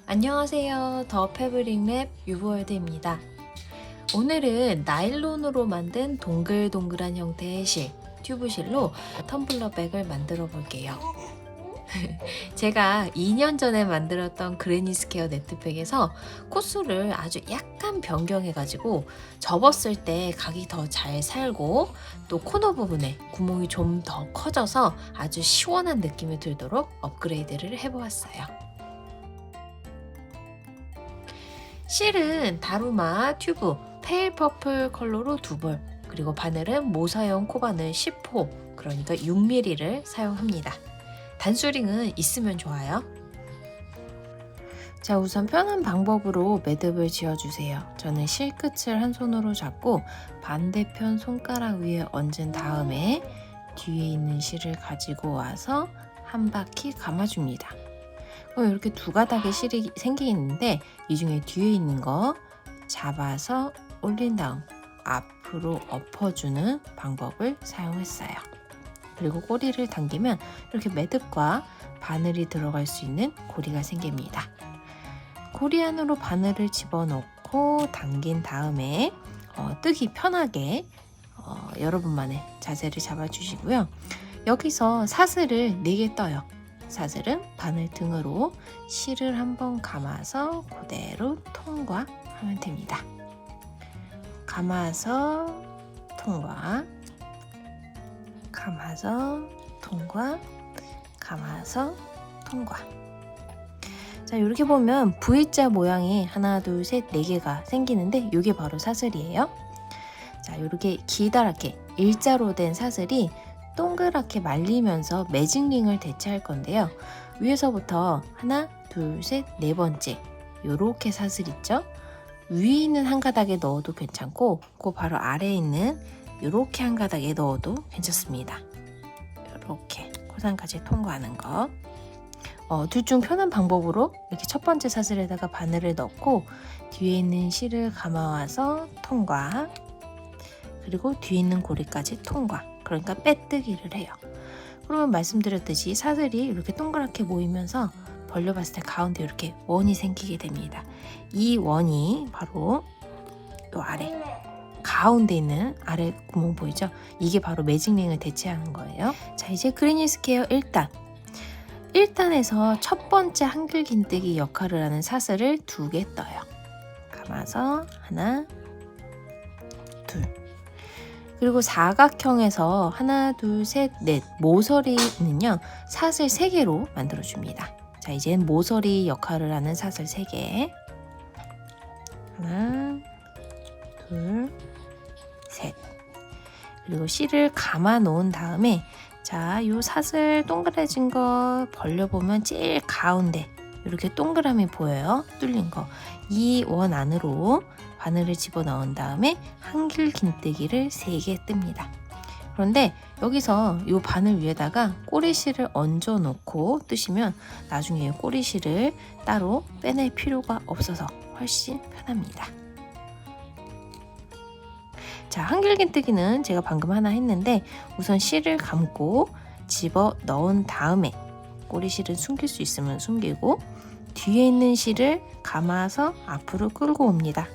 안녕하세요. 더 패브릭랩 유보월드입니다. 오늘은 나일론으로 만든 동글동글한 형태의 실, 튜브실로 텀블러 백을 만들어 볼게요. 제가 2년 전에 만들었던 그레니스퀘어 네트백에서 코수를 아주 약간 변경해가지고 접었을 때 각이 더 잘 살고 또 코너 부분에 구멍이 좀 더 커져서 아주 시원한 느낌이 들도록 업그레이드를 해보았어요. 실은 다루마 튜브 페일 퍼플 컬러로 2벌, 그리고 바늘은 모사형 코바늘 10호, 그러니까 6mm를 사용합니다. 단수링은 있으면 좋아요. 자, 우선 편한 방법으로 매듭을 지어주세요. 저는 실끝을 한 손으로 잡고 반대편 손가락 위에 얹은 다음에 뒤에 있는 실을 가지고 와서 한 바퀴 감아줍니다. 이렇게 두 가닥의 실이 생기는데 이 중에 뒤에 있는 거 잡아서 올린 다음 앞으로 엎어주는 방법을 사용했어요. 그리고 꼬리를 당기면 이렇게 매듭과 바늘이 들어갈 수 있는 고리가 생깁니다. 고리 안으로 바늘을 집어넣고 당긴 다음에 뜨기 편하게 여러분만의 자세를 잡아주시고요. 여기서 사슬을 4개 떠요. 사슬은 바늘 등으로 실을 한번 감아서 그대로 통과하면 됩니다. 감아서 통과, 감아서 통과, 감아서 통과. 자, 이렇게 보면 V자 모양이 하나, 둘, 셋, 4개가 생기는데 이게 바로 사슬이에요. 자, 이렇게 기다랗게 일자로 된 사슬이 동그랗게 말리면서 매직링을 대체할 건데요. 위에서부터 하나, 둘, 셋, 4번째 요렇게 사슬 있죠? 위에 있는 한 가닥에 넣어도 괜찮고 그 바로 아래에 있는 요렇게 한 가닥에 넣어도 괜찮습니다. 요렇게 고상까지 통과하는 거. 둘 중 편한 방법으로 이렇게 첫 번째 사슬에다가 바늘을 넣고 뒤에 있는 실을 감아와서 통과, 그리고 뒤에 있는 고리까지 통과. 그러니까 빼뜨기를 해요. 그러면 말씀드렸듯이 사슬이 이렇게 동그랗게 모이면서 벌려봤을 때 가운데 이렇게 원이 생기게 됩니다. 이 원이 바로 이 아래 가운데 있는 아래 구멍 보이죠? 이게 바로 매직링을 대체하는 거예요. 자, 이제 그레니스퀘어 1단에서 첫 번째 한글 긴뜨기 역할을 하는 사슬을 2개 떠요. 감아서 하나, 둘. 그리고 사각형에서 하나, 둘, 셋, 넷 모서리는요 사슬 3개로 만들어줍니다. 자, 이젠 모서리 역할을 하는 사슬 3개. 하나, 둘, 셋. 그리고 실을 감아 놓은 다음에 자, 요 사슬 동그래진 거 벌려보면 제일 가운데 이렇게 동그라미 보여요? 뚫린 거. 이 원 안으로 바늘을 집어넣은 다음에 한길 긴뜨기를 3개 뜹니다. 그런데 여기서 이 바늘 위에다가 꼬리실을 얹어 놓고 뜨시면 나중에 꼬리실을 따로 빼낼 필요가 없어서 훨씬 편합니다. 자, 한길 긴뜨기는 제가 방금 하나 했는데 우선 실을 감고 집어 넣은 다음에 꼬리실은 숨길 수 있으면 숨기고 뒤에 있는 실을 감아서 앞으로 끌고 옵니다.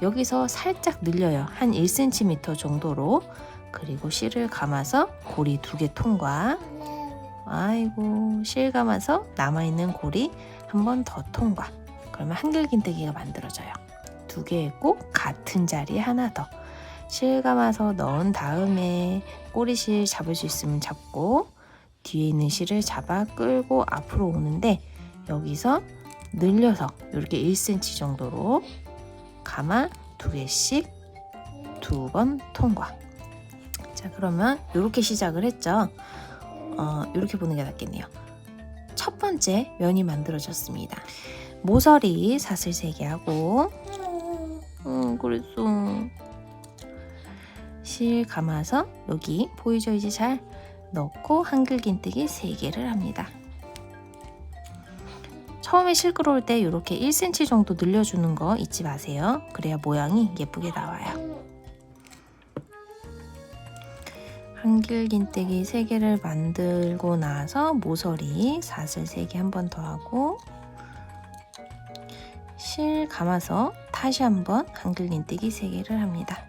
여기서 살짝 늘려요. 한 1cm 정도로. 그리고 실을 감아서 고리 2개 통과. 아이고, 실 감아서 남아있는 고리 한 번 더 통과. 그러면 한길 긴뜨기가 만들어져요. 2개 했고 같은 자리에 하나 더. 실 감아서 넣은 다음에 꼬리실 잡을 수 있으면 잡고 뒤에 있는 실을 잡아 끌고 앞으로 오는데 여기서 늘려서 이렇게 1cm 정도로 감아 2개씩 2번 통과. 자, 그러면 이렇게 시작을 했죠. 이렇게 보는 게 낫겠네요. 첫 번째 면이 만들어졌습니다. 모서리 사슬 3개 하고 그랬어. 실 감아서 여기 보이죠? 이제 잘 넣고 한글 긴뜨기 3개를 합니다. 처음에 실 끌어올 때 이렇게 1cm 정도 늘려주는 거 잊지 마세요. 그래야 모양이 예쁘게 나와요. 한길 긴뜨기 3개를 만들고 나서 모서리 사슬 3개 한 번 더 하고 실 감아서 다시 한번 한길긴뜨기 3개를 합니다.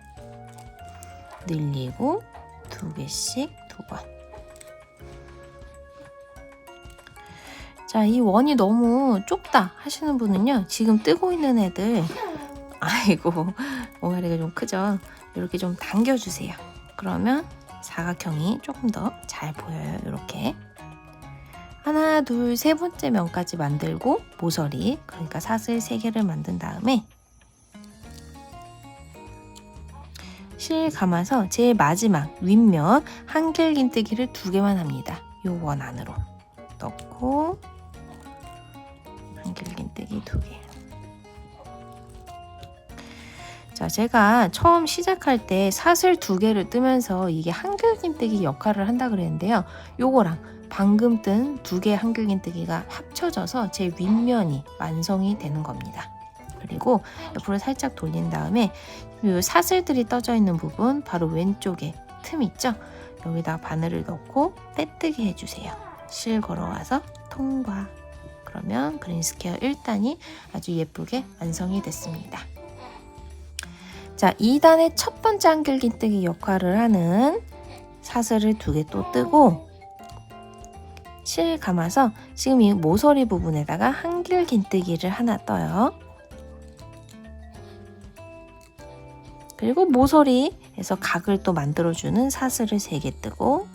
늘리고 2개씩 2번. 자, 이 원이 너무 좁다 하시는 분은요, 지금 뜨고 있는 애들, 아이고 옹알이가 좀 크죠? 이렇게 좀 당겨주세요. 그러면 사각형이 조금 더 잘 보여요. 이렇게 하나, 둘, 세 번째 면까지 만들고 모서리, 그러니까 사슬 3개를 만든 다음에 실 감아서 제일 마지막 윗면 한길긴뜨기를 2개만 합니다. 요 원 안으로 넣고 한길긴뜨기 2개. 자, 제가 처음 시작할 때 사슬 2개를 뜨면서 이게 한길긴뜨기 역할을 한다 그랬는데요. 요거랑 방금 뜬 2개의 한길긴뜨기가 합쳐져서 제 윗면이 완성이 되는 겁니다. 그리고 옆으로 살짝 돌린 다음에 이 사슬들이 떠져 있는 부분, 바로 왼쪽에 틈 있죠? 여기다 바늘을 넣고 빼뜨기 해주세요. 실 걸어와서 통과. 그러면 그린 스퀘어 1단이 아주 예쁘게 완성이 됐습니다. 자, 2단의 첫 번째 한길긴뜨기 역할을 하는 사슬을 2개 또 뜨고 실 감아서 지금 이 모서리 부분에다가 한길긴뜨기를 하나 떠요. 그리고 모서리에서 각을 또 만들어주는 사슬을 3개 뜨고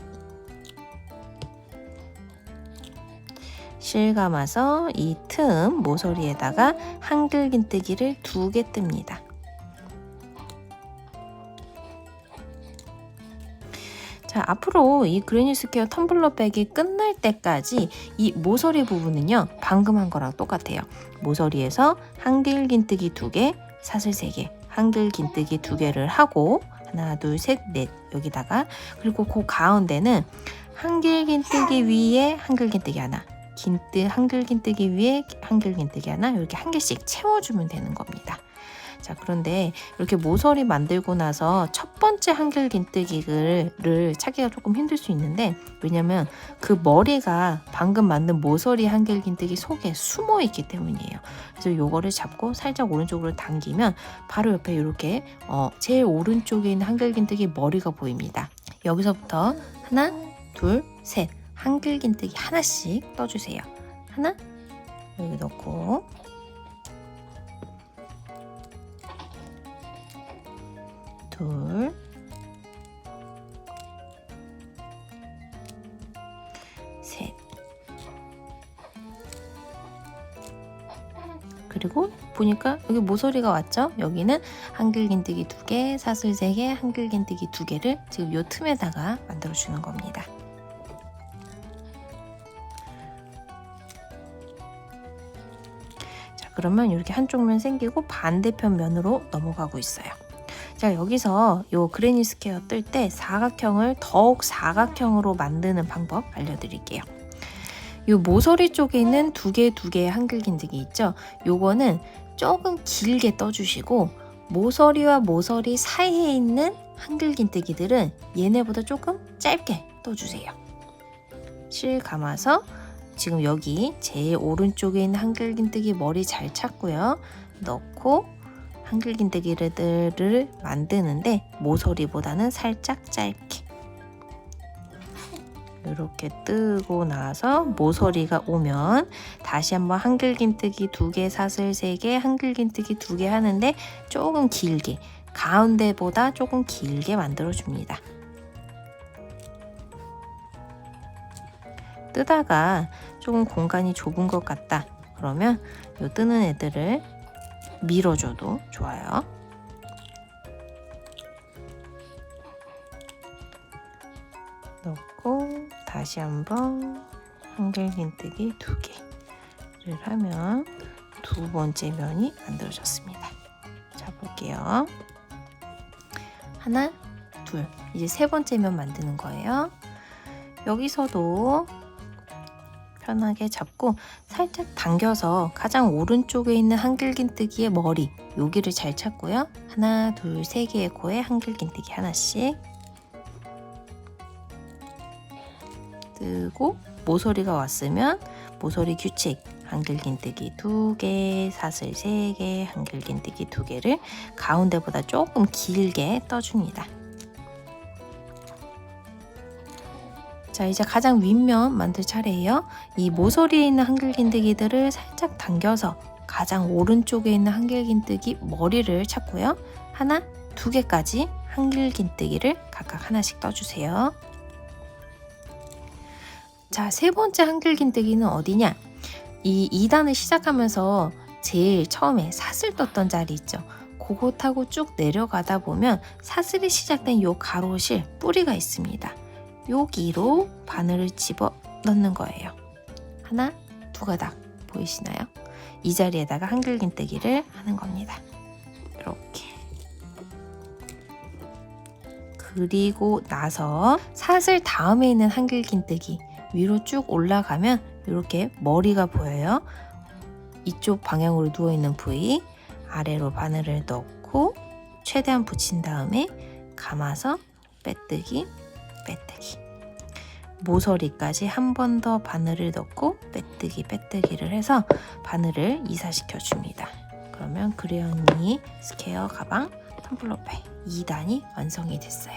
실 감아서 이 틈 모서리에다가 한길긴뜨기를 2개 뜹니다. 자, 앞으로 이 그레니 스퀘어 텀블러 백이 끝날 때까지 이 모서리 부분은요, 방금 한 거랑 똑같아요. 모서리에서 한길긴뜨기 2개, 사슬 3개, 한길긴뜨기 2개를 하고 하나, 둘, 셋, 넷 여기다가, 그리고 그 가운데는 한길긴뜨기 위에 한길긴뜨기 하나, 한길긴뜨기 위에 한길긴뜨기 하나, 이렇게 한 개씩 채워주면 되는 겁니다. 자, 그런데 이렇게 모서리 만들고 나서 첫 번째 한길긴뜨기를 찾기가 조금 힘들 수 있는데, 왜냐면 그 머리가 방금 만든 모서리 한길긴뜨기 속에 숨어 있기 때문이에요. 그래서 요거를 잡고 살짝 오른쪽으로 당기면 바로 옆에 이렇게 제일 오른쪽에 있는 한길긴뜨기 머리가 보입니다. 여기서부터 하나, 둘, 셋 한길긴뜨기 하나씩 떠주세요. 하나, 여기 넣고 둘, 셋. 그리고 보니까 여기 모서리가 왔죠? 여기는 한길긴뜨기 2개, 사슬 3개, 한길긴뜨기 2개를 지금 요 틈에다가 만들어 주는 겁니다. 자, 그러면 이렇게 한쪽 면 생기고 반대편 면으로 넘어가고 있어요. 자, 여기서 요 그레니 스퀘어 뜰 때 사각형을 더욱 사각형으로 만드는 방법 알려드릴게요. 요 모서리 쪽에 있는 2개의 한길긴뜨기 있죠? 요거는 조금 길게 떠주시고, 모서리와 모서리 사이에 있는 한길긴뜨기들은 얘네보다 조금 짧게 떠주세요. 실 감아서 지금 여기 제일 오른쪽에 있는 한길긴뜨기 머리 잘 찾고요. 넣고 한길긴뜨기를 만드는데 모서리보다는 살짝 짧게 이렇게 뜨고 나서 모서리가 오면 다시 한번 한길긴뜨기 2개, 사슬 3개, 한길긴뜨기 2개 하는데 조금 길게, 가운데보다 조금 길게 만들어줍니다. 뜨다가 조금 공간이 좁은 것 같다 그러면 이 뜨는 애들을 밀어줘도 좋아요. 넣고 다시 한번 한길긴뜨기 2개를 하면 2번째 면이 만들어졌습니다. 자, 볼게요. 하나, 둘. 이제 3번째 면 만드는 거예요. 여기서도 편하게 잡고 살짝 당겨서 가장 오른쪽에 있는 한길긴뜨기의 머리, 여기를 잘 찾고요. 하나, 둘, 3개의 코에 한길긴뜨기 하나씩 뜨고, 모서리가 왔으면 모서리 규칙 한길긴뜨기 2개, 사슬 3개, 한길긴뜨기 2개를 가운데보다 조금 길게 떠줍니다. 자, 이제 가장 윗면 만들 차례예요. 이 모서리에 있는 한길긴뜨기들을 살짝 당겨서 가장 오른쪽에 있는 한길긴뜨기 머리를 찾고요. 하나, 2개까지 한길긴뜨기를 각각 하나씩 떠주세요. 자, 세 번째 한길긴뜨기는 어디냐? 이 2단을 시작하면서 제일 처음에 사슬 떴던 자리 있죠. 그거 타고 쭉 내려가다 보면 사슬이 시작된 요 가로실 뿌리가 있습니다. 여기로 바늘을 집어 넣는 거예요. 하나, 2가닥 보이시나요? 이 자리에다가 한길긴뜨기를 하는 겁니다. 이렇게. 그리고 나서 사슬 다음에 있는 한길긴뜨기 위로 쭉 올라가면 이렇게 머리가 보여요. 이쪽 방향으로 누워있는 부위 아래로 바늘을 넣고 최대한 붙인 다음에 감아서 빼뜨기, 빼뜨기. 모서리까지 한 번 더 바늘을 넣고 빼뜨기, 빼뜨기를 해서 바늘을 이사시켜 줍니다. 그러면 그레언니 스퀘어 가방 텀블러백 2단이 완성이 됐어요.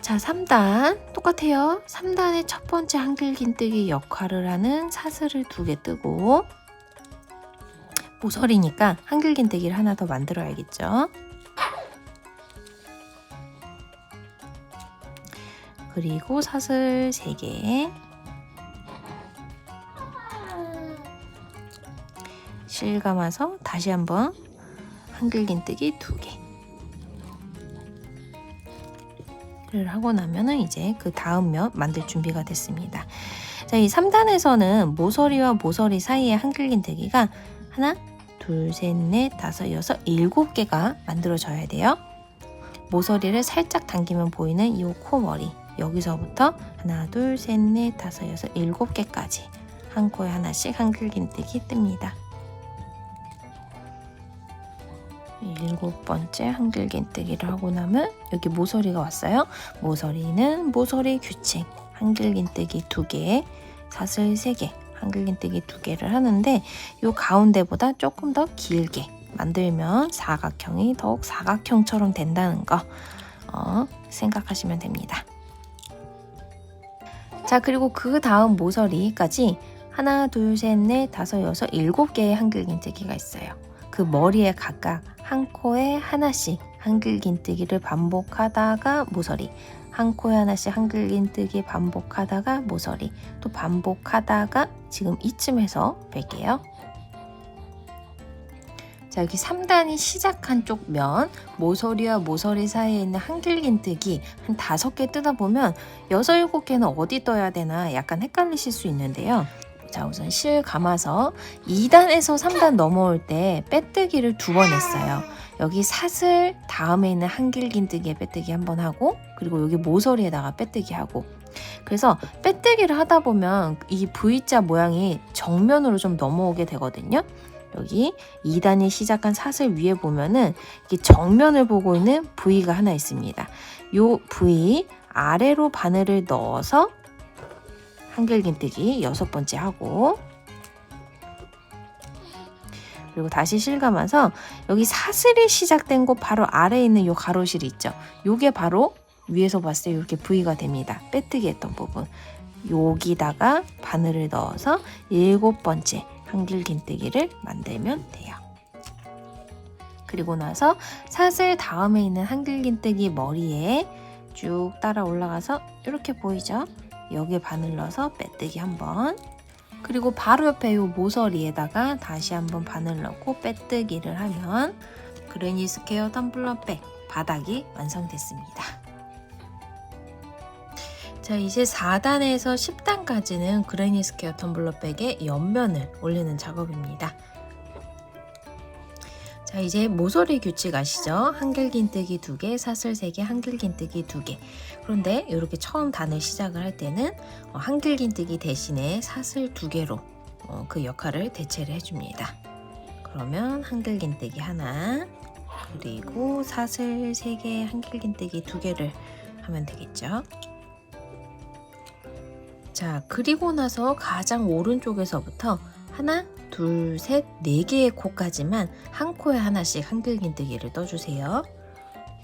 자, 3단 똑같아요. 3단의 첫 번째 한길긴뜨기 역할을 하는 사슬을 2개 뜨고 모서리니까 한길긴뜨기를 하나 더 만들어야겠죠. 그리고 사슬 3개, 실 감아서 다시 한번 한길긴뜨기 2개 를 하고 나면은 이제 그 다음 면 만들 준비가 됐습니다. 자, 이 3단에서는 모서리와 모서리 사이에 한길긴뜨기가 하나, 둘, 셋, 넷, 다섯, 여섯, 7개가 만들어져야 돼요. 모서리를 살짝 당기면 보이는 이 코머리 여기서부터 하나, 둘, 셋, 넷, 다섯, 여섯, 7개까지 한 코에 하나씩 한길긴뜨기 뜹니다. 7번째 한길긴뜨기를 하고 나면 여기 모서리가 왔어요. 모서리는 모서리 규칙 한길긴뜨기 2개, 사슬 3개, 한길긴뜨기 2개를 하는데 이 가운데보다 조금 더 길게 만들면 사각형이 더욱 사각형처럼 된다는 거 생각하시면 됩니다. 자, 그리고 그 다음 모서리까지 하나, 둘, 셋, 넷, 다섯, 여섯, 7개의 한길긴뜨기가 있어요. 그 머리에 각각 한 코에 하나씩 한길긴뜨기를 반복하다가 모서리, 한 코에 하나씩 한길긴뜨기 반복하다가 모서리, 또 반복하다가 지금 이쯤에서 뺄게요. 자, 여기 3단이 시작한 쪽 면, 모서리와 모서리 사이에 있는 한길긴뜨기 한 5개 뜨다 보면 6, 7개는 어디 떠야 되나 약간 헷갈리실 수 있는데요. 자, 우선 실 감아서 2단에서 3단 넘어올 때 빼뜨기를 2번 했어요. 여기 사슬 다음에 있는 한길긴뜨기에 빼뜨기 한번 하고 그리고 여기 모서리에다가 빼뜨기 하고 그래서 빼뜨기를 하다 보면 이 V자 모양이 정면으로 좀 넘어오게 되거든요. 여기 2단이 시작한 사슬 위에 보면은 이게 정면을 보고 있는 V가 하나 있습니다. 요 V 아래로 바늘을 넣어서 한길긴뜨기 6번째 하고 그리고 다시 실 감아서 여기 사슬이 시작된 곳 바로 아래에 있는 요 가로실이 있죠. 요게 바로 위에서 봤을 때 이렇게 V가 됩니다. 빼뜨기 했던 부분. 여기다가 바늘을 넣어서 7번째 한길긴뜨기를 만들면 돼요. 그리고 나서 사슬 다음에 있는 한길긴뜨기 머리에 쭉 따라 올라가서 이렇게 보이죠? 여기에 바늘 넣어서 빼뜨기 한번 그리고 바로 옆에 이 모서리에다가 다시 한번 바늘 넣고 빼뜨기를 하면 그레니 스퀘어 텀블러백 바닥이 완성됐습니다. 자, 이제 4단에서 10단까지는 그레니 스퀘어 텀블러백의 옆면을 올리는 작업입니다. 자, 이제 모서리 규칙 아시죠? 한길긴뜨기 2개, 사슬 3개, 한길긴뜨기 2개. 그런데 이렇게 처음 단을 시작을 할 때는 한길긴뜨기 대신에 사슬 2개로 그 역할을 대체를 해줍니다. 그러면 한길긴뜨기 하나, 그리고 사슬 3개, 한길긴뜨기 2개를 하면 되겠죠? 자, 그리고 나서 가장 오른쪽에서부터 하나, 둘, 셋, 네 개의 코까지만 한 코에 하나씩 한길긴뜨기를 떠주세요.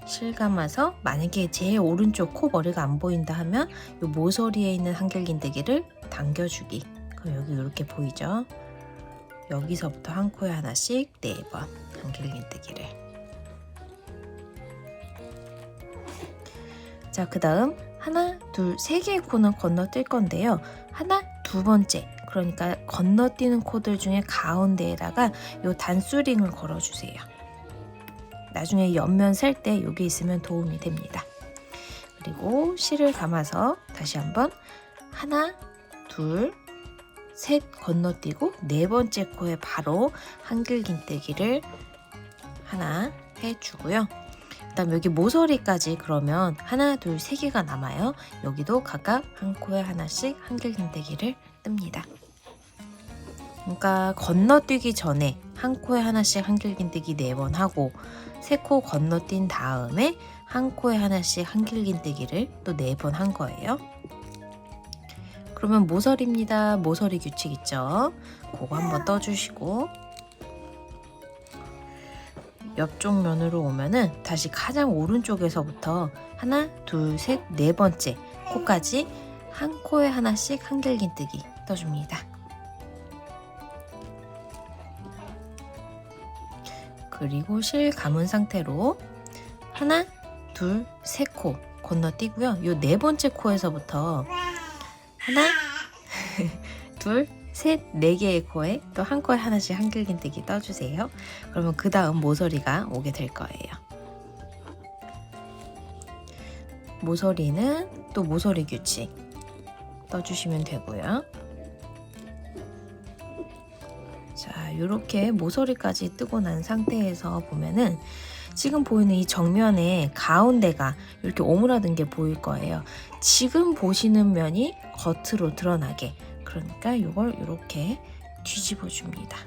실감아서 만약에 제일 오른쪽 코 머리가 안 보인다 하면 이 모서리에 있는 한길긴뜨기를 당겨주기. 그럼 여기 이렇게 보이죠? 여기서부터 한 코에 하나씩 4번 한길긴뜨기를. 자, 그 다음 하나, 둘, 세 개의 코는 건너뛸 건데요. 하나, 두 번째, 그러니까 건너뛰는 코들 중에 가운데에다가 요 단수링을 걸어주세요. 나중에 옆면 셀 때 여기 있으면 도움이 됩니다. 그리고 실을 감아서 다시 한번 하나, 둘, 셋 건너뛰고 네 번째 코에 바로 한길긴뜨기를 하나 해주고요. 그 다음 여기 모서리까지 그러면 하나, 둘, 세 개가 남아요. 여기도 각각 한 코에 하나씩 한길긴뜨기를 뜹니다. 그러니까 건너뛰기 전에 한 코에 하나씩 한길긴뜨기 4번 하고 3코 건너뛴 다음에 한 코에 하나씩 한길긴뜨기를 또 4번 한 거예요. 그러면 모서리입니다. 모서리 규칙 있죠? 그거 한번 떠주시고 옆쪽 면으로 오면은 다시 가장 오른쪽에서부터 하나, 둘, 셋, 네 번째 코까지 한 코에 하나씩 한길긴뜨기 떠줍니다. 그리고 실 감은 상태로 하나, 둘, 세 코 건너뛰고요. 요 네 번째 코에서부터 하나, 둘, 셋, 네 개의 코에 또 한 코에 하나씩 한길긴뜨기 떠주세요. 그러면 그 다음 모서리가 오게 될 거예요. 모서리는 또 모서리 규칙 떠주시면 되고요. 자, 이렇게 모서리까지 뜨고 난 상태에서 보면은 지금 보이는 이 정면에 가운데가 이렇게 오므라든 게 보일 거예요. 지금 보시는 면이 겉으로 드러나게, 그러니까 이걸 이렇게 뒤집어 줍니다.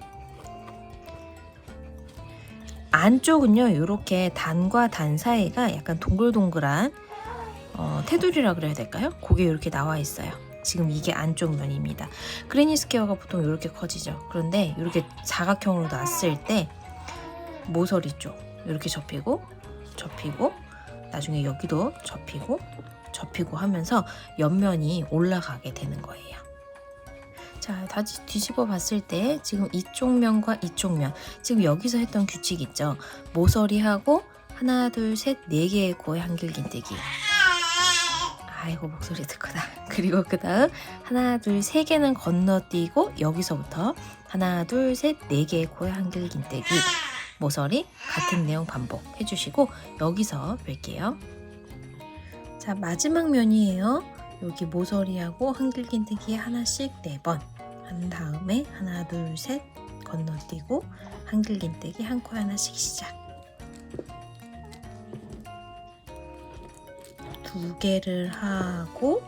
안쪽은요, 이렇게 단과 단 사이가 약간 동글동글한 테두리라 그래야 될까요? 그게 이렇게 나와 있어요. 지금 이게 안쪽 면입니다. 그레니 스퀘어가 보통 이렇게 커지죠. 그런데 이렇게 사각형으로 놨을 때 모서리 쪽 이렇게 접히고 나중에 여기도 접히고 하면서 옆면이 올라가게 되는 거예요. 자, 다시 뒤집어 봤을 때 지금 이쪽 면과 이쪽 면, 지금 여기서 했던 규칙 있죠? 모서리하고 하나, 둘, 셋, 네 개의 코에 한길긴뜨기. 아이고, 목소리 듣구나. 그리고 그 다음 하나, 둘, 세 개는 건너뛰고 여기서부터 하나, 둘, 셋, 네 개의 코에 한길긴뜨기. 모서리 같은 내용 반복 해주시고 여기서 뵐게요. 자, 마지막 면이에요. 여기 모서리하고 한길긴뜨기 하나씩 4번 한 다음에 하나, 둘, 셋 건너뛰고 한길긴뜨기 한 코에 하나씩 시작. 2개를 하고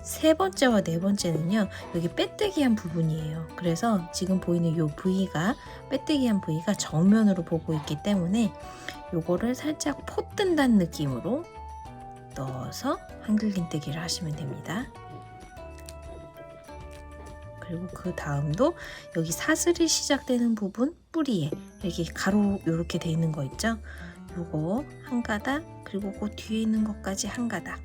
세 번째와 네 번째는요, 여기 빼뜨기한 부분이에요. 그래서 지금 보이는 이 부위가, 빼뜨기한 부위가 정면으로 보고 있기 때문에 요거를 살짝 포 뜬다는 느낌으로 넣어서 한길긴뜨기를 하시면 됩니다. 그리고 그 다음도 여기 사슬이 시작되는 부분 뿌리에 이렇게 가로 이렇게 돼 있는 거 있죠? 요거 한 가닥, 그리고 그 뒤에 있는 것까지 한 가닥,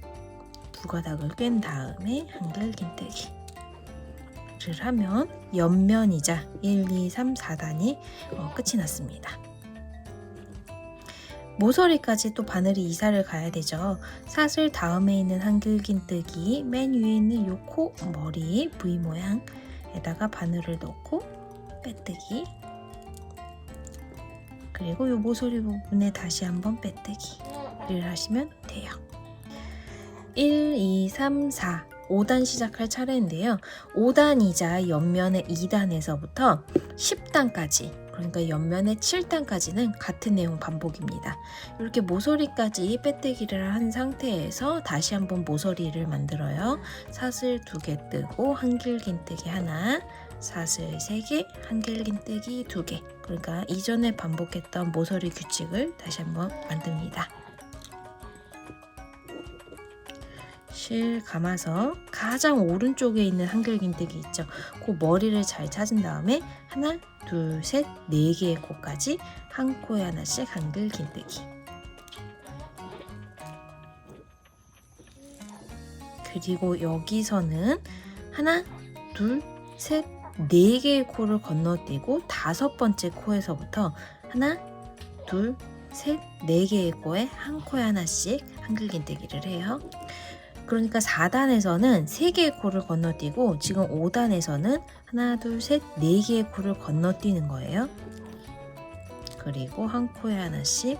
2가닥을 꿰은 다음에 한길긴뜨기를 하면 옆면이자 1, 2, 3, 4단이 끝이 났습니다. 모서리까지 또 바늘이 이사를 가야 되죠. 사슬 다음에 있는 한길긴뜨기 맨 위에 있는 요 코 머리 V 모양에다가 바늘을 넣고 빼뜨기, 그리고 요 모서리 부분에 다시 한번 빼뜨기를 하시면 돼요. 1, 2, 3, 4, 5단 시작할 차례인데요. 5단이자 옆면의 2단에서부터 10단까지, 그러니까 옆면의 7단까지는 같은 내용 반복입니다. 이렇게 모서리까지 빼뜨기를 한 상태에서 다시 한번 모서리를 만들어요. 사슬 2개 뜨고 한길긴뜨기 하나, 사슬 3개, 한길긴뜨기 2개. 그러니까 이전에 반복했던 모서리 규칙을 다시 한번 만듭니다. 실 감아서 가장 오른쪽에 있는 한길긴뜨기 있죠. 그 머리를 잘 찾은 다음에 하나, 둘, 셋, 네 개의 코까지 한 코에 하나씩 한길긴뜨기. 그리고 여기서는 하나, 둘, 셋, 네 개의 코를 건너뛰고 다섯 번째 코에서부터 하나, 둘, 셋, 네 개의 코에 한 코에 하나씩 한길긴뜨기를 해요. 그러니까 4단에서는 3개의 코를 건너뛰고 지금 5단에서는 하나, 둘, 셋, 4개의 코를 건너뛰는 거예요. 그리고 한 코에 하나씩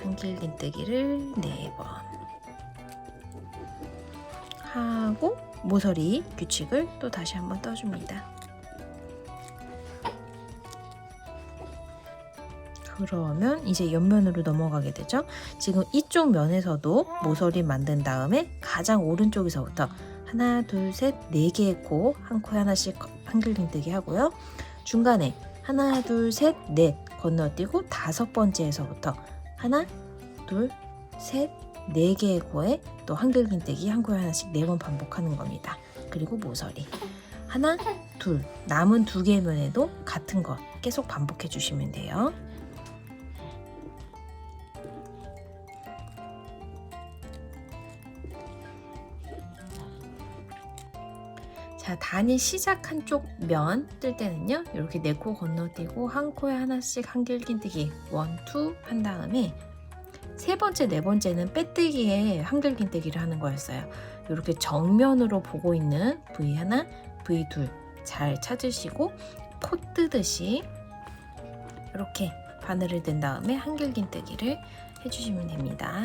한길긴뜨기를 4번 하고 모서리 규칙을 또 다시 한번 떠줍니다. 그러면 이제 옆면으로 넘어가게 되죠. 지금 이쪽 면에서도 모서리 만든 다음에 가장 오른쪽에서부터 하나, 둘, 셋, 네 개의 코, 한 코에 하나씩 한길긴뜨기 하고요. 중간에 하나, 둘, 셋, 넷 건너뛰고 다섯 번째에서부터 하나, 둘, 셋, 네 개의 코에 또 한길긴뜨기 한 코에 하나씩 4번 반복하는 겁니다. 그리고 모서리 하나, 둘, 남은 2개의 면에도 같은 것 계속 반복해 주시면 돼요. 자, 단이 시작한 쪽 면 뜰 때는요, 이렇게 4코 건너뛰고 한 코에 하나씩 한길긴뜨기 1, 2 한 다음에 세 번째, 네 번째는 빼뜨기에 한길긴뜨기를 하는 거였어요. 이렇게 정면으로 보고 있는 V1, V2 잘 찾으시고 포 뜨듯이 이렇게 바늘을 댄 다음에 한길긴뜨기를 해주시면 됩니다.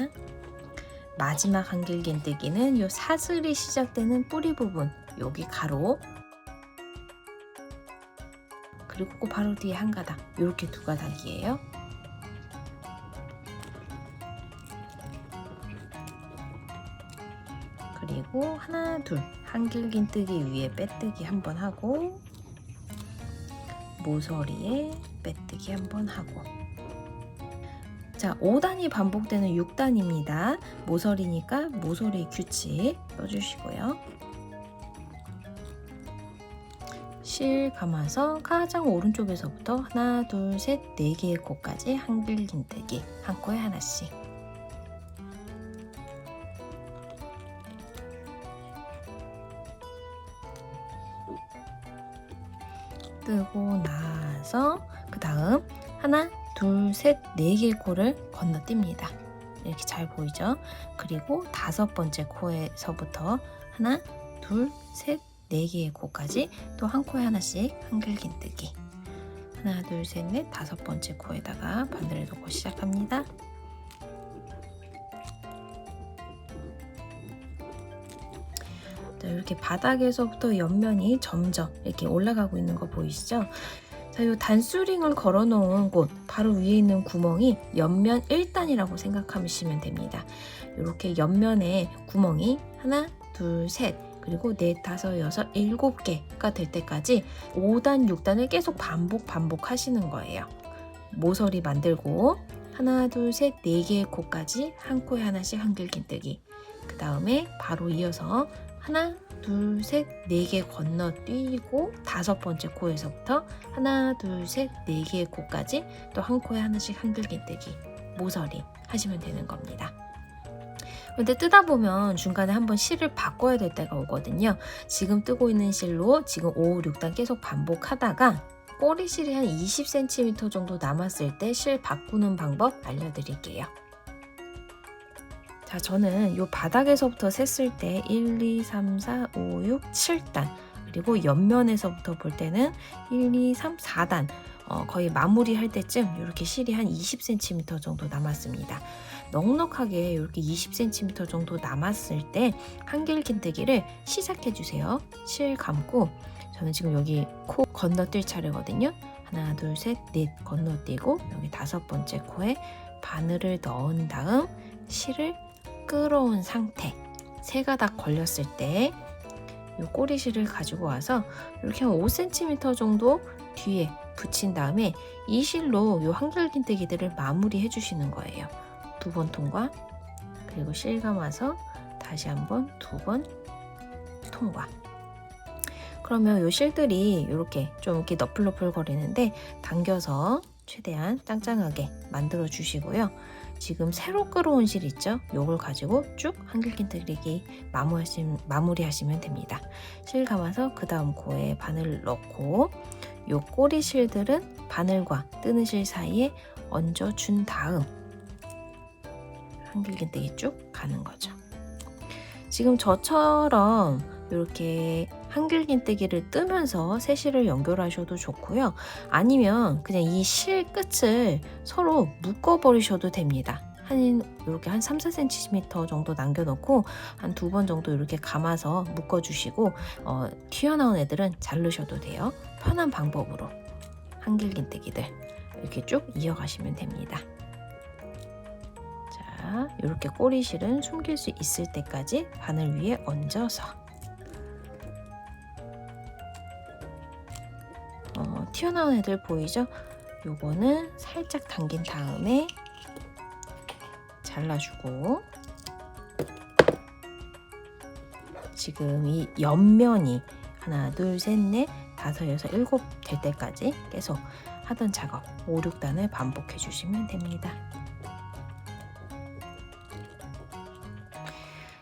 마지막 한길긴뜨기는 이 사슬이 시작되는 뿌리 부분, 여기 가로, 그리고 그 바로 뒤에 한 가닥, 이렇게 2가닥이에요. 그리고 하나, 둘, 한길긴뜨기 위에 빼뜨기 한번 하고 모서리에 빼뜨기 한번 하고. 자, 5단이 반복되는 6단입니다. 모서리니까 모서리 규칙 써주시고요. 실 감아서 가장 오른쪽에서부터 하나, 둘, 셋, 네 개의 코까지 한길긴뜨기 한 코에 하나씩. 뜨고 나서 그 다음 하나, 둘, 셋, 네 개의 코를 건너뜁니다. 이렇게 잘 보이죠? 그리고 다섯 번째 코에서부터 하나, 둘, 셋, 네 개의 코까지 또 한 코에 하나씩 한길긴뜨기. 하나, 둘, 셋, 넷, 다섯 번째 코에다가 바늘을 놓고 시작합니다. 이렇게 바닥에서부터 옆면이 점점 이렇게 올라가고 있는 거 보이시죠? 자, 이 단수링을 걸어 놓은 곳 바로 위에 있는 구멍이 옆면 1단이라고 생각하시면 됩니다. 이렇게 옆면에 구멍이 하나, 둘, 셋, 그리고 넷, 다섯, 여섯, 7개가 될 때까지 5단, 6단을 계속 반복하시는 거예요. 모서리 만들고 하나, 둘, 셋, 4개의 코까지 한 코에 하나씩 한길긴뜨기. 그 다음에 바로 이어서 하나, 둘, 셋, 4개 건너뛰고 다섯 번째 코에서부터 하나, 둘, 셋, 4개의 코까지 또 한 코에 하나씩 한길긴뜨기, 모서리 하시면 되는 겁니다. 근데 뜨다 보면 중간에 한번 실을 바꿔야 될 때가 오거든요. 지금 뜨고 있는 실로 지금 5, 6단 계속 반복하다가 꼬리실이 한 20cm 정도 남았을 때 실 바꾸는 방법 알려드릴게요. 자, 저는 이 바닥에서부터 셌을 때 1, 2, 3, 4, 5, 6, 7단, 그리고 옆면에서부터 볼 때는 1, 2, 3, 4단, 거의 마무리할 때쯤 이렇게 실이 한 20cm 정도 남았습니다. 넉넉하게 이렇게 20cm 정도 남았을 때 한길긴뜨기를 시작해 주세요. 실 감고, 저는 지금 여기 코 건너뛸 차례거든요. 하나, 둘, 셋, 넷 건너뛰고 여기 다섯 번째 코에 바늘을 넣은 다음 실을 끌어온 상태, 3가닥 걸렸을 때 이 꼬리실을 가지고 와서 이렇게 한 5cm 정도 뒤에 붙인 다음에 이 실로 이 한길긴뜨기들을 마무리해 주시는 거예요. 2번 통과, 그리고 실 감아서 다시 한번 2번 통과. 그러면 이 실들이 이렇게 좀 이렇게 너플너플 거리는데 당겨서 최대한 짱짱하게 만들어 주시고요. 지금 새로 끌어온 실 있죠? 요걸 가지고 쭉 한길긴뜨기 마무리하시면 됩니다. 실 감아서 그 다음 코에 바늘 넣고 요 꼬리 실들은 바늘과 뜨는 실 사이에 얹어준 다음 한길긴뜨기 쭉 가는 거죠. 지금 저처럼 이렇게 한길긴뜨기를 뜨면서 세 실을 연결하셔도 좋고요. 아니면 그냥 이 실 끝을 서로 묶어버리셔도 됩니다. 이렇게 한 3-4cm 정도 남겨놓고 한 2번 정도 이렇게 감아서 묶어주시고 튀어나온 애들은 자르셔도 돼요. 편한 방법으로 한길긴뜨기들 이렇게 쭉 이어가시면 됩니다. 자, 이렇게 꼬리실은 숨길 수 있을 때까지 바늘 위에 얹어서 튀어나온 애들 보이죠? 요거는 살짝 당긴 다음에 잘라주고 지금 이 옆면이 하나, 둘, 셋, 넷, 다섯, 여섯, 일곱 될 때까지 계속 하던 작업 5, 6단을 반복해 주시면 됩니다.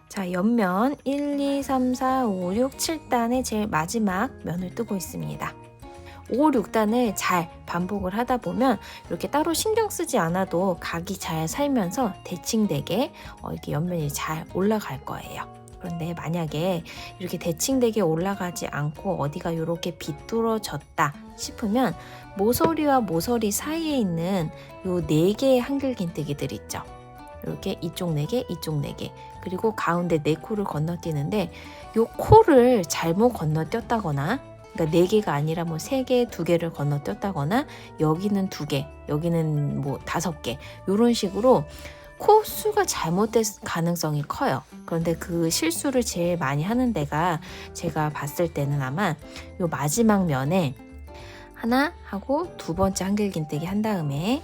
자, 옆면 1, 2, 3, 4, 5, 6, 7단의 제일 마지막 면을 뜨고 있습니다. 5, 6단을 잘 반복을 하다 보면 이렇게 따로 신경 쓰지 않아도 각이 잘 살면서 대칭되게 이렇게 옆면이 잘 올라갈 거예요. 그런데 만약에 이렇게 대칭되게 올라가지 않고 어디가 이렇게 비뚤어졌다 싶으면 모서리와 모서리 사이에 있는 요 4개의 한길긴뜨기들 있죠. 이렇게 이쪽 4개, 이쪽 4개, 그리고 가운데 4코를 건너뛰는데 요 코를 잘못 건너뛰었다거나 그러니까 4개가 아니라 뭐 3개, 2개를 건너뛰었다거나 여기는 2개, 여기는 뭐 5개 이런 식으로 코 수가 잘못될 가능성이 커요. 그런데 그 실수를 제일 많이 하는 데가 제가 봤을 때는 아마 요 마지막 면에 하나 하고 2번째 한길긴뜨기 한 다음에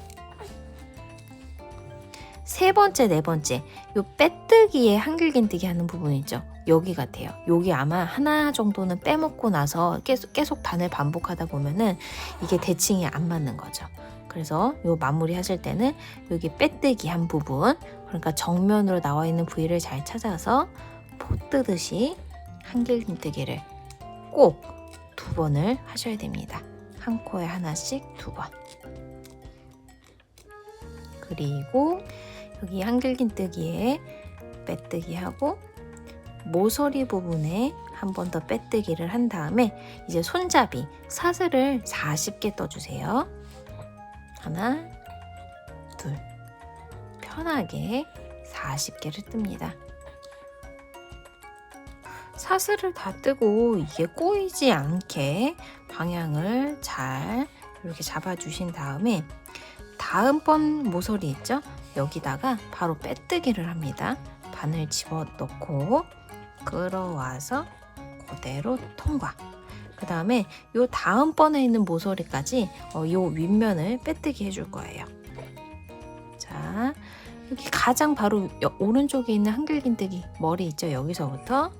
3번째, 4번째 요 빼뜨기에 한길긴뜨기 하는 부분 있죠. 여기 같아요. 여기 아마 하나 정도는 빼먹고 나서 계속 단을 반복하다 보면은 이게 대칭이 안 맞는 거죠. 그래서 요 마무리 하실 때는 여기 빼뜨기 한 부분, 그러니까 정면으로 나와 있는 부위를 잘 찾아서 포 뜨듯이 한길긴뜨기를 꼭 2번을 하셔야 됩니다. 한 코에 하나씩 2번. 그리고 여기 한길긴뜨기에 빼뜨기 하고 모서리 부분에 한 번 더 빼뜨기를 한 다음에 이제 손잡이 사슬을 40개 떠주세요. 하나, 둘, 편하게 40개를 뜹니다. 사슬을 다 뜨고 이게 꼬이지 않게 방향을 잘 이렇게 잡아주신 다음에 다음번 모서리 있죠? 여기다가 바로 빼뜨기를 합니다. 바늘 집어넣고 끌어와서 그대로 통과. 그 다음에 요 다음번에 있는 모서리까지 요 윗면을 빼뜨기 해줄 거예요. 자, 여기 가장 바로 오른쪽에 있는 한길긴뜨기 머리 있죠? 여기서부터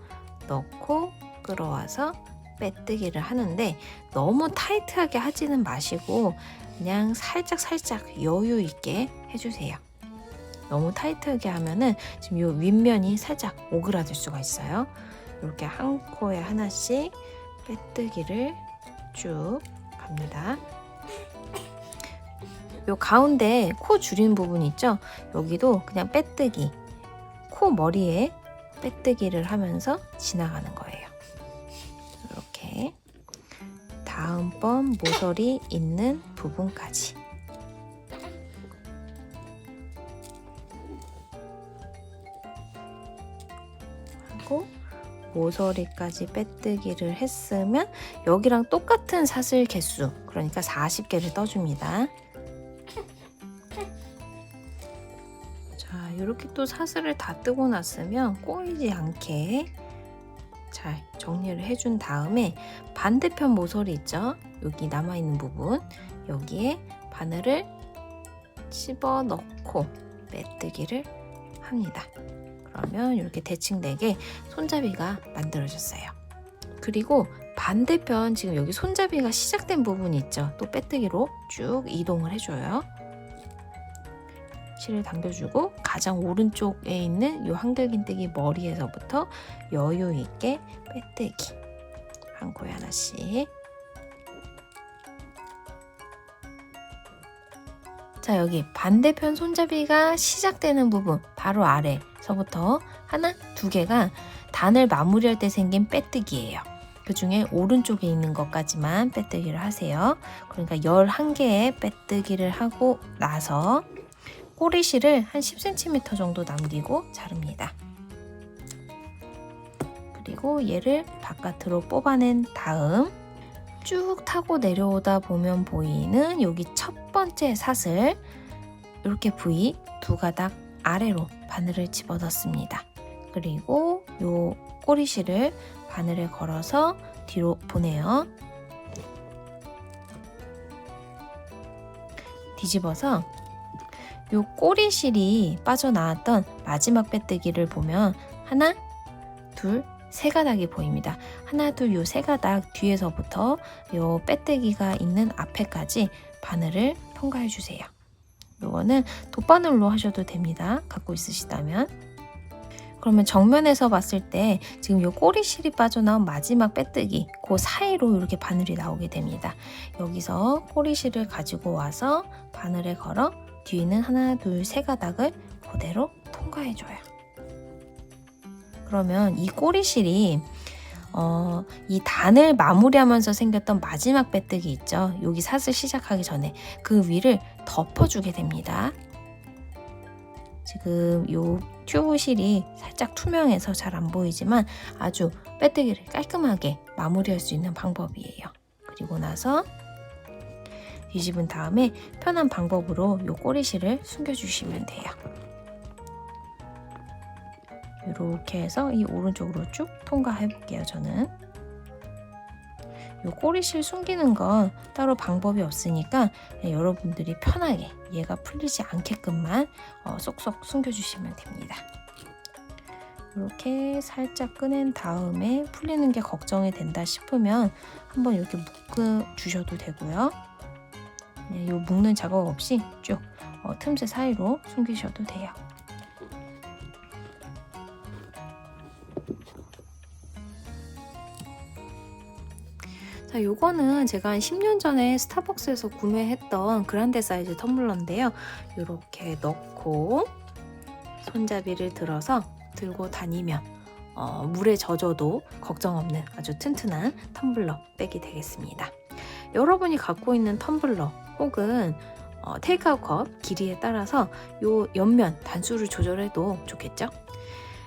넣고 끌어와서 빼뜨기를 하는데 너무 타이트하게 하지는 마시고 그냥 살짝 여유 있게 해주세요. 너무 타이트하게 하면은 지금 이 윗면이 살짝 오그라들 수가 있어요. 이렇게 한 코에 하나씩 빼뜨기를 쭉 갑니다. 요 가운데 코 줄인 부분 있죠? 여기도 그냥 빼뜨기, 코 머리에 빼뜨기를 하면서 지나가는 거예요. 이렇게 다음번 모서리 있는 부분까지. 모서리까지 빼뜨기를 했으면 여기랑 똑같은 사슬 개수, 그러니까 40개를 떠줍니다. 자, 이렇게 또 사슬을 다 뜨고 났으면 꼬이지 않게 잘 정리를 해준 다음에 반대편 모서리 있죠? 여기 남아있는 부분, 여기에 바늘을 집어넣고 빼뜨기를 합니다. 그러면 이렇게 대칭 4개 손잡이가 만들어졌어요. 그리고 반대편 지금 여기 손잡이가 시작된 부분이 있죠. 또 빼뜨기로 쭉 이동을 해줘요. 실을 당겨주고 가장 오른쪽에 있는 이 한길긴뜨기 머리에서부터 여유 있게 빼뜨기 한 코에 하나씩. 자, 여기 반대편 손잡이가 시작되는 부분 바로 아래서부터 하나, 2개가 단을 마무리할 때 생긴 빼뜨기예요. 그 중에 오른쪽에 있는 것까지만 빼뜨기를 하세요. 그러니까 11개의 빼뜨기를 하고 나서 꼬리실을 한 10cm 정도 남기고 자릅니다. 그리고 얘를 바깥으로 뽑아낸 다음 쭉 타고 내려오다 보면 보이는 여기 첫 번째 사슬, 이렇게 부위 2가닥 아래로 바늘을 집어넣습니다. 그리고 요 꼬리실을 바늘에 걸어서 뒤로 보내요. 뒤집어서 요 꼬리실이 빠져나왔던 마지막 빼뜨기를 보면 하나, 둘, 3가닥이 보입니다. 하나, 둘, 요 3가닥 뒤에서부터 요 빼뜨기가 있는 앞에까지 바늘을 통과해 주세요. 요거는 돗바늘로 하셔도 됩니다. 갖고 있으시다면. 그러면 정면에서 봤을 때 지금 요 꼬리실이 빠져나온 마지막 빼뜨기 그 사이로 이렇게 바늘이 나오게 됩니다. 여기서 꼬리실을 가지고 와서 바늘에 걸어 뒤에는 하나, 둘, 3가닥을 그대로 통과해줘요. 그러면 이 꼬리실이 이 단을 마무리하면서 생겼던 마지막 빼뜨기 있죠. 여기 사슬 시작하기 전에 그 위를 덮어주게 됩니다. 지금 요 튜브실이 살짝 투명해서 잘 안 보이지만 아주 빼뜨기를 깔끔하게 마무리할 수 있는 방법이에요. 그리고 나서 뒤집은 다음에 편한 방법으로 요 꼬리실을 숨겨주시면 돼요. 이렇게 해서 이 오른쪽으로 쭉 통과해 볼게요. 저는 요 꼬리실 숨기는 건 따로 방법이 없으니까 여러분들이 편하게 얘가 풀리지 않게끔만 쏙쏙 숨겨주시면 됩니다. 이렇게 살짝 꺼낸 다음에 풀리는 게 걱정이 된다 싶으면 한번 이렇게 묶어주셔도 되고요. 요 묶는 작업 없이 쭉 틈새 사이로 숨기셔도 돼요. 자, 요거는 제가 한 10년 전에 스타벅스에서 구매했던 그란데 사이즈 텀블러인데요. 이렇게 넣고 손잡이를 들어서 들고 다니면 물에 젖어도 걱정 없는 아주 튼튼한 텀블러 백이 되겠습니다. 여러분이 갖고 있는 텀블러 혹은 테이크아웃 컵 길이에 따라서 요 옆면 단수를 조절해도 좋겠죠?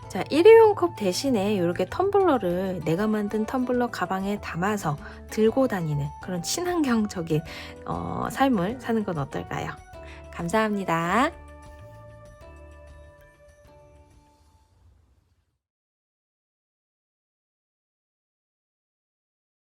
자, 일회용 컵 대신에 이렇게 텀블러를 내가 만든 텀블러 가방에 담아서 들고 다니는 그런 친환경적인 삶을 사는 건 어떨까요? 감사합니다.